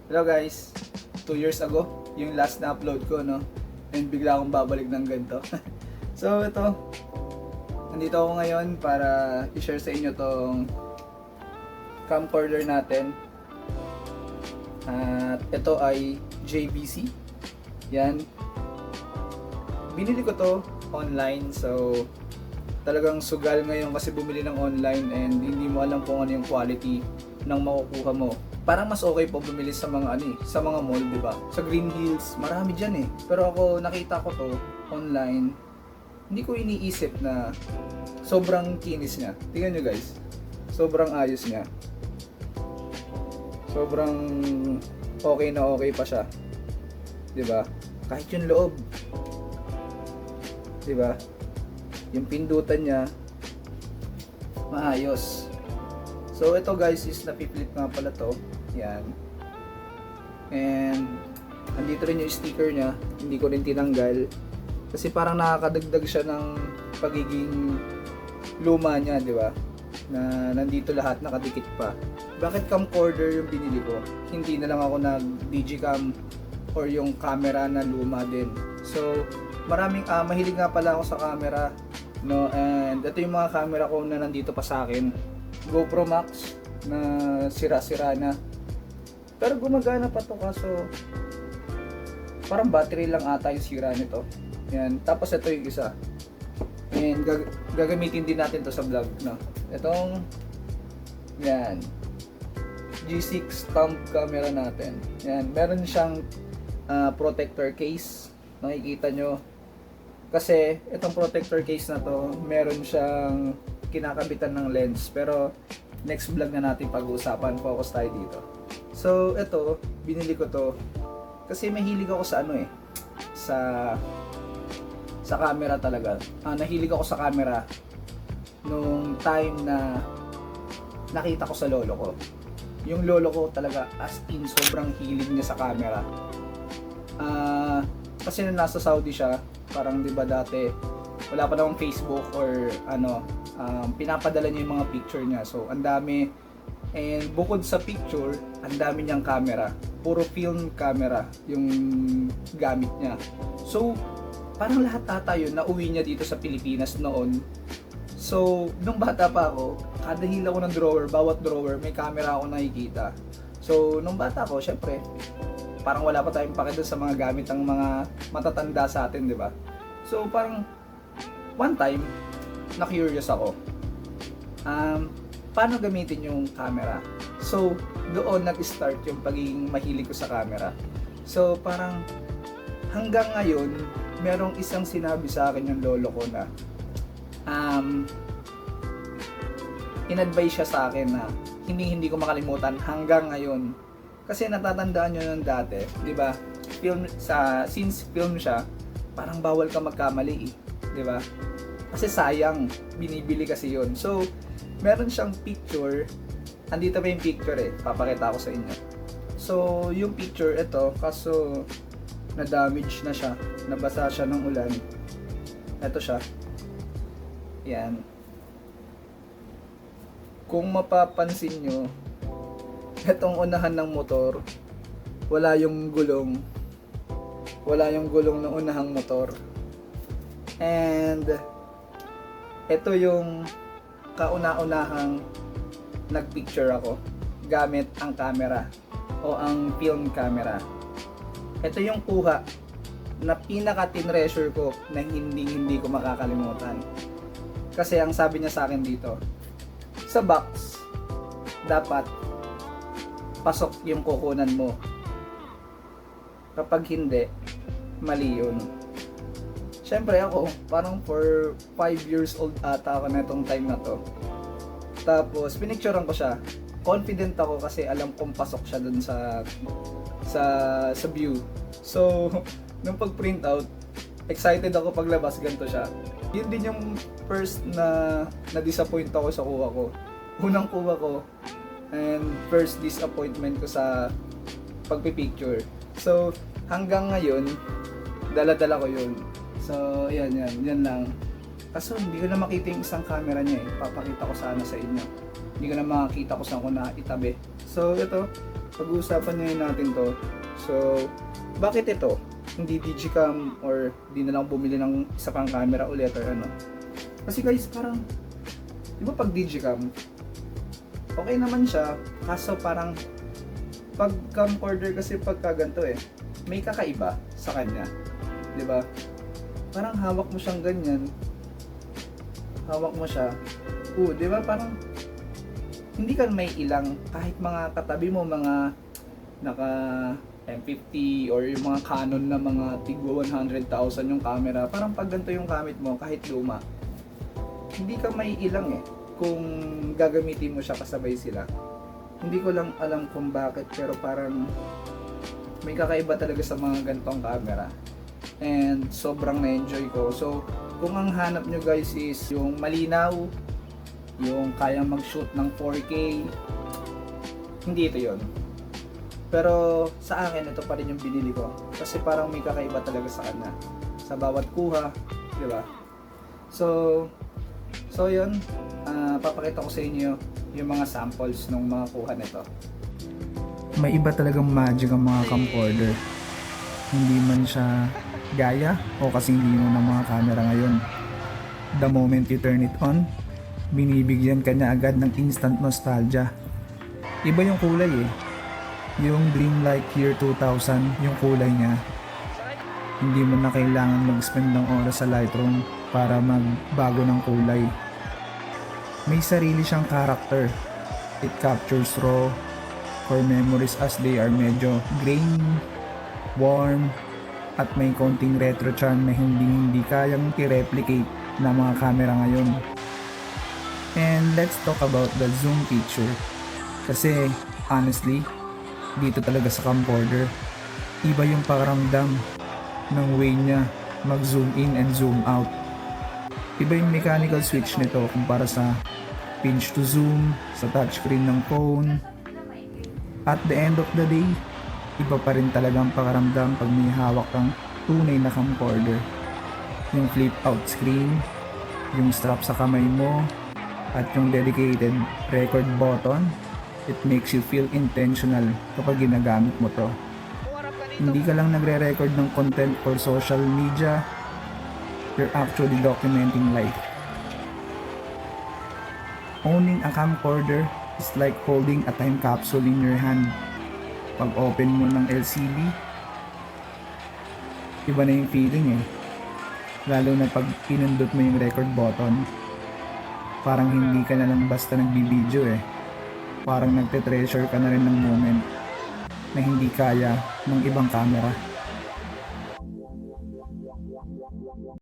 Hello guys, 2 years ago, yung last na upload ko, no? And bigla akong babalik ng ganito. So ito, nandito ako ngayon para i-share sa inyo tong camcorder natin. At ito ay JVC. Yan. Binili ko to online, so talagang sugal ngayon kasi bumili ng online and hindi mo alam kung ano yung quality ng makukuha mo. Parang mas okay po bumili sa mga sa mga mall, 'di ba? Sa Green Hills, marami diyan eh. Pero ako nakita ko to online. Hindi ko iniisip na sobrang kinis niya. Tingnan niyo guys. Sobrang ayos niya. Sobrang okay na okay pa siya. 'Di ba? Kahit yung loob. 'Di ba? Yung pindutan niya maayos. So ito guys is napiplit nga pala to. Yan. And andito rin yung sticker niya. Hindi ko rin tinanggal. Kasi parang nakakadagdag siya ng pagiging luma niya, di ba? Na nandito lahat nakadikit pa. Bakit camcorder yung binili ko? Hindi na lang ako nag digicam or yung camera na luma din. So maraming mahilig nga pala ako sa camera, no? And ito yung mga camera ko na nandito pa sa akin. GoPro Max na sira-sira na. Pero gumagana pa to, kaso parang battery lang ata yung sira nito. Yan. Tapos ito yung isa. And gagamitin din natin to sa vlog, no? Itong yan. G6 thumb camera natin. Yan. Meron siyang protector case. Nakikita nyo. Kasi itong protector case na to, meron siyang kinakabitan ng lens. Pero next vlog na natin pag-uusapan. Focus tayo dito. So ito, binili ko to kasi mahilig ako sa sa camera talaga. Nahilig ako sa camera nung time na nakita ko sa lolo ko. Yung lolo ko talaga as in sobrang hilig niya sa camera. Kasi nung nasa Saudi siya, parang 'di ba dati wala pa namang Facebook or pinapadala niya yung mga picture niya. So ang dami. And bukod sa picture, ang dami niyang camera. Puro film camera yung gamit niya. So, parang lahat ata yun nauwi niya dito sa Pilipinas noon. So, nung bata pa ako, kada hila ko ng drawer, bawat drawer, may camera ako nakikita. So, nung bata ako, syempre, parang wala pa tayong pake doon sa mga gamit ng mga matatanda sa atin, di ba? So, parang one time, na-curious ako. Paano gamitin yung camera? So, doon nag-start yung pagiging mahilig ko sa camera. So, parang hanggang ngayon, merong isang sinabi sa akin yung lolo ko na in-advise siya sa akin na hindi ko makalimutan hanggang ngayon. Kasi natatandaan nyo nung dati, di ba? Since film siya, parang bawal ka magkamali, di ba? Kasi sayang, binibili kasi yun. So, meron siyang picture. Andito pa yung picture papakita ko sa inyo. So, yung picture ito, kaso na-damage na siya, nabasa siya ng ulan. Ito siya. Yan. Kung mapapansin nyo, itong unahan ng motor, wala yung gulong. Wala yung gulong ng unahang motor. And ito yung kauna-unahang nagpicture ako gamit ang camera o ang film camera. Ito yung kuha na pinaka-tinreasure ko na hindi ko makakalimutan. Kasi ang sabi niya sa akin dito, sa box dapat pasok yung kukunan mo. Kapag hindi, mali yun. Siyempre ako, parang for 5 years old ata ako na itong time na to. Tapos, pinicturean ko siya. Confident ako kasi alam kong pasok siya dun sa view. So, nung pag-print out, excited ako paglabas, ganito siya. Yun din yung first na na-disappoint ako sa kuha ko. Unang kuha ko, and first disappointment ko sa pagpipicture. So, hanggang ngayon, dala-dala ko yun. So, yan lang. Kaso hindi ko na makita yung isang camera niya Papakita ko sana sa inyo. Hindi ko na makita kung saan ko na itabi. So, ito. pag-uusapan ngayon natin to. So, bakit ito? Hindi digicam or di na lang bumili ng isa pang camera ulit or ano. Kasi guys, parang, di ba pag digicam, okay naman siya, kaso parang, pag camcorder kasi pagka ganito may kakaiba sa kanya. Di ba? Parang hawak mo siyang ganyan, hawak mo siya, di ba parang, hindi ka may ilang, kahit mga katabi mo, mga naka M50 or yung mga Canon na mga tigwa 100,000 yung camera, parang pag ganito yung gamit mo, kahit luma, hindi ka may ilang kung gagamitin mo siya kasabay sila. Hindi ko lang alam kung bakit, pero parang may kakaiba talaga sa mga ganitong camera. And sobrang na-enjoy ko. So, kung ang hanap nyo guys is yung malinaw, yung kayang mag-shoot ng 4K, hindi ito yon. Pero sa akin, ito pa rin yung binili ko. Kasi parang may kakaiba talaga sa kanya. Sa bawat kuha, di ba? So yun, papakita ko sa inyo yung mga samples ng mga kuha nito. May iba talagang magic ang mga camcorder. Hindi man siya gaya o kasing lino ng mga camera ngayon. The moment you turn it on, binibigyan ka niya agad ng instant nostalgia. Iba yung kulay yung dreamlike year 2000 yung kulay niya. Hindi mo na kailangan mag-spend ng oras sa Lightroom para magbago ng kulay. May sarili siyang character. It captures raw core memories as they are medyo grainy, warm, at may konting retro charm na hindi kayang i-replicate ng mga camera ngayon. And let's talk about the zoom feature. Kasi honestly, dito talaga sa camcorder, iba yung pakiramdam ng way niya mag-zoom in and zoom out. Iba yung mechanical switch nito kumpara sa pinch to zoom, sa touchscreen ng phone. At the end of the day, iba pa rin talagang pakiramdam pag may hawak kang tunay na camcorder. Yung flip out screen, yung strap sa kamay mo, at yung dedicated record button, it makes you feel intentional kapag ginagamit mo to. Hindi ka lang nagre-record ng content for social media, you're actually documenting life. Owning a camcorder is like holding a time capsule in your hand. Pag open mo ng LCD, iba na yung feeling lalo na pag pinindot mo yung record button. Parang hindi ka na lang basta nagbibideo parang nagte-treasure ka na rin ng moment na hindi kaya ng ibang camera.